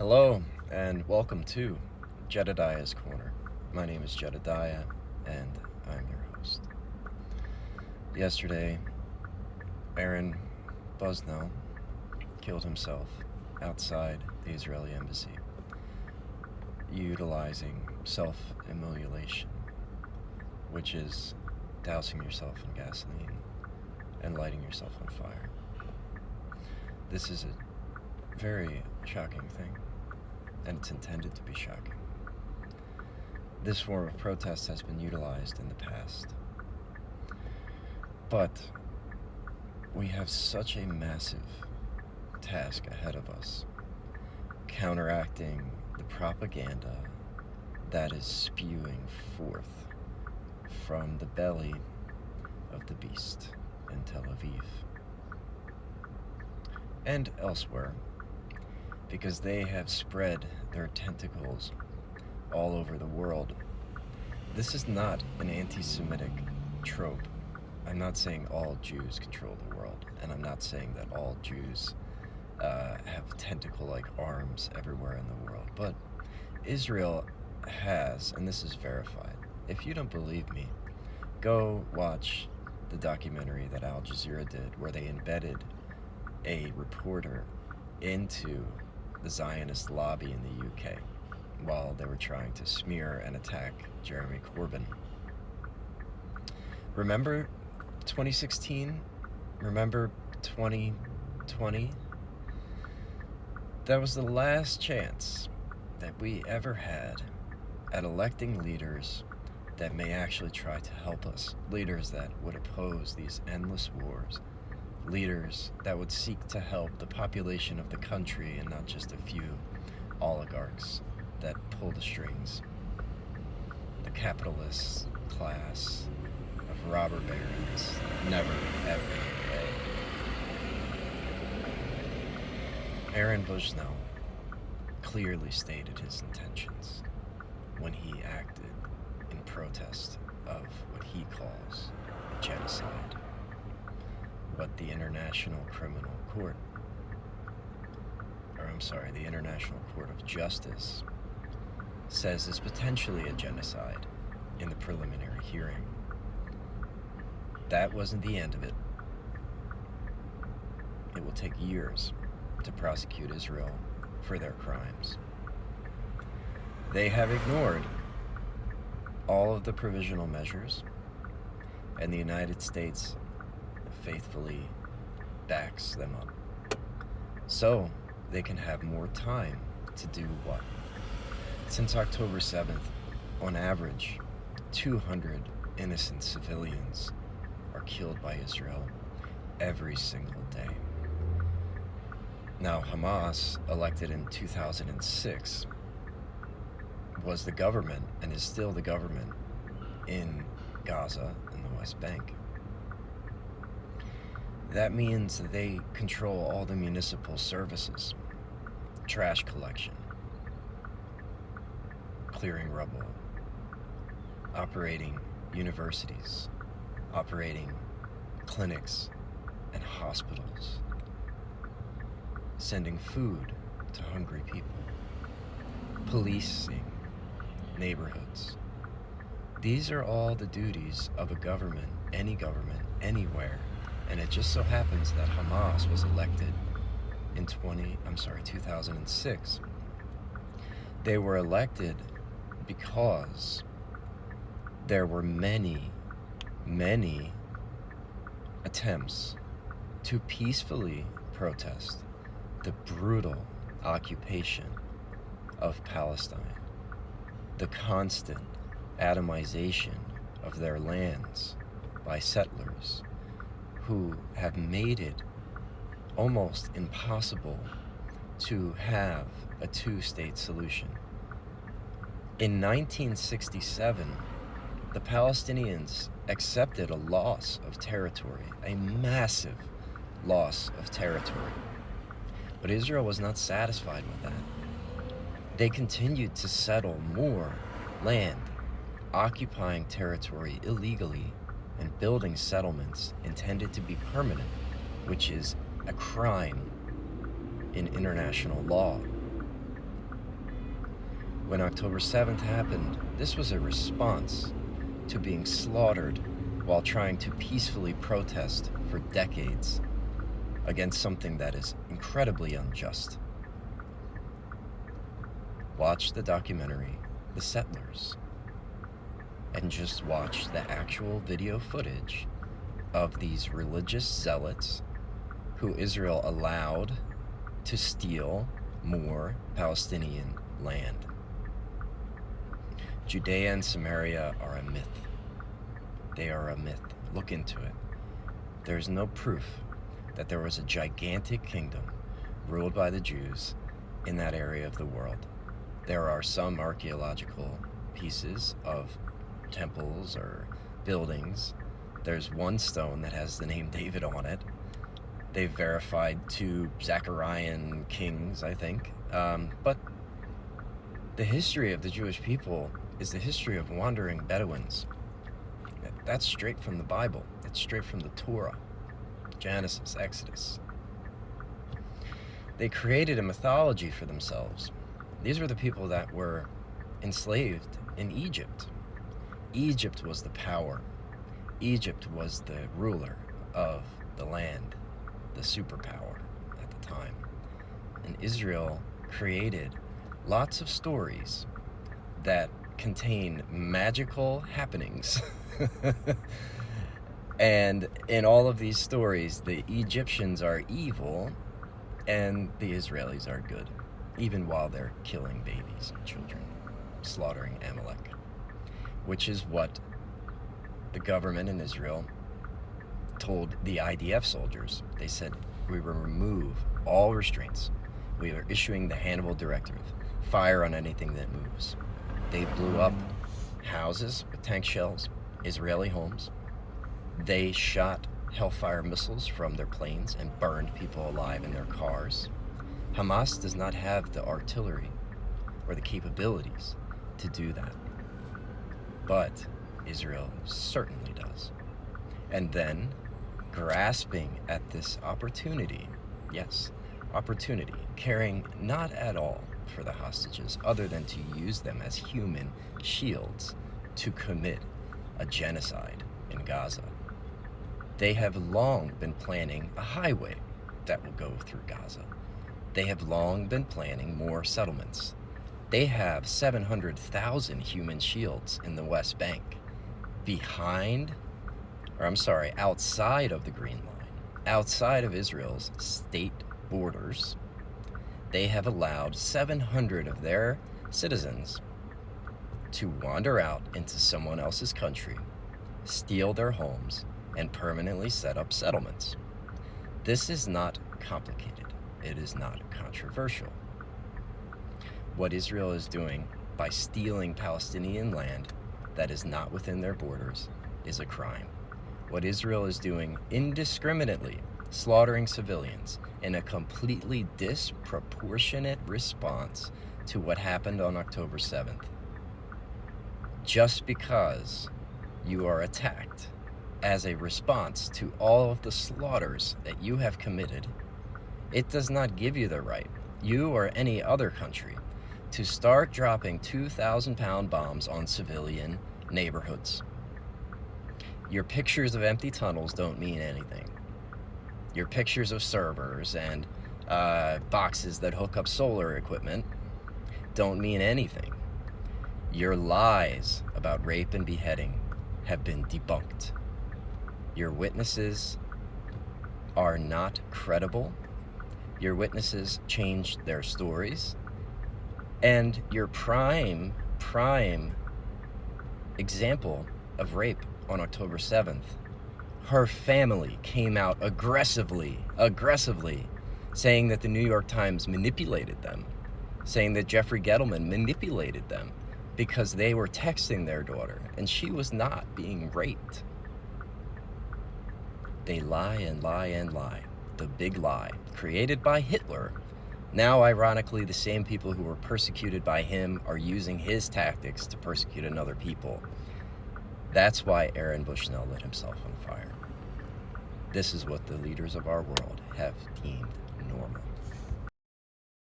Hello, and welcome to Jedediah's Corner. My name is Jedediah, and I'm your host. Yesterday, Aaron Bushnell killed himself outside the Israeli embassy, utilizing self-immolation, which is dousing yourself in gasoline and lighting yourself on fire. This is a very shocking thing, and it's intended to be shocking. This form of protest has been utilized in the past, but we have such a massive task ahead of us, counteracting the propaganda that is spewing forth from the belly of the beast in Tel Aviv and elsewhere, because they have spread their tentacles all over the world. This is not an anti-Semitic trope. I'm not saying all Jews control the world, and I'm not saying that all Jews have tentacle-like arms everywhere in the world, but Israel has, and this is verified. If you don't believe me, go watch the documentary that Al Jazeera did, where they embedded a reporter into the Zionist lobby in the UK while they were trying to smear and attack Jeremy Corbyn. Remember 2016? Remember 2020? That was the last chance that we ever had at electing leaders that may actually try to help us, leaders that would oppose these endless wars, leaders that would seek to help the population of the country and not just a few oligarchs that pull the strings. The capitalist class of robber barons never, ever get away. Aaron Bushnell clearly stated his intentions when he acted in protest of what he calls a genocide, what the International Criminal Court, the International Court of Justice says is potentially a genocide in the preliminary hearing. That wasn't the end of it. It will take years to prosecute Israel for their crimes. They have ignored all of the provisional measures, and the United States faithfully backs them up, so they can have more time to do what? Since October 7th, on average, 200 innocent civilians are killed by Israel every single day. Now, Hamas, elected in 2006, was the government and is still the government in Gaza and the West Bank. That means that they control all the municipal services, trash collection, clearing rubble, operating universities, operating clinics and hospitals, sending food to hungry people, policing neighborhoods. These are all the duties of a government, anywhere. And it just so happens that Hamas was elected in 2006. They were elected because there were many attempts to peacefully protest the brutal occupation of Palestine, the constant atomization of their lands by settlers who have made it almost impossible to have a two-state solution. In 1967, the Palestinians accepted a loss of territory, a massive loss of territory. But Israel was not satisfied with that. They continued to settle more land, occupying territory illegally and building settlements intended to be permanent, which is a crime in international law. When October 7th happened, this was a response to being slaughtered while trying to peacefully protest for decades against something that is incredibly unjust. Watch the documentary, The Settlers, and just watch the actual video footage of these religious zealots who Israel allowed to steal more Palestinian land. Judea and Samaria are a myth. They are a myth. Look into it. There is no proof that there was a gigantic kingdom ruled by the Jews in that area of the world. There are some archaeological pieces of temples or buildings. There's one stone that has the name David on it. They've verified 2 Zacharian kings, I think. But the history of the Jewish people is the history of wandering Bedouins. That's straight from the Bible. It's straight from the Torah, Genesis, Exodus. They created a mythology for themselves. These were the people that were enslaved in Egypt. Egypt was the power. Egypt was the ruler of the land, the superpower at the time. And Israel created lots of stories that contain magical happenings. And in all of these stories, the Egyptians are evil and the Israelis are good, even while they're killing babies and children, slaughtering Amalek, which is what the government in Israel told the IDF soldiers. They said, we will remove all restraints. We are issuing the Hannibal Directive. Fire on anything that moves. They blew up houses with tank shells, Israeli homes. They shot Hellfire missiles from their planes and burned people alive in their cars. Hamas does not have the artillery or the capabilities to do that. But Israel certainly does. And then, grasping at this opportunity, yes, opportunity, caring not at all for the hostages other than to use them as human shields to commit a genocide in Gaza. They have long been planning a highway that will go through Gaza. They have long been planning more settlements. They have 700,000 human shields in the West Bank, outside of the Green Line, outside of Israel's state borders. They have allowed 700 of their citizens to wander out into someone else's country, steal their homes, and permanently set up settlements. This is not complicated. It is not controversial. What Israel is doing by stealing Palestinian land that is not within their borders is a crime. What Israel is doing indiscriminately, slaughtering civilians in a completely disproportionate response to what happened on October 7th. Just because you are attacked as a response to all of the slaughters that you have committed, it does not give you the right, you or any other country, to start dropping 2,000-pound bombs on civilian neighborhoods. Your pictures of empty tunnels don't mean anything. Your pictures of servers and boxes that hook up solar equipment don't mean anything. Your lies about rape and beheading have been debunked. Your witnesses are not credible. Your witnesses changed their stories. And your prime example of rape on October 7th, her family came out aggressively saying that the New York Times manipulated them, saying that Jeffrey Gettleman manipulated them because they were texting their daughter and she was not being raped. They lie and lie and lie. The big lie created by Hitler. Now, ironically, the same people who were persecuted by him are using his tactics to persecute another people. That's why Aaron Bushnell lit himself on fire. This is what the leaders of our world have deemed normal.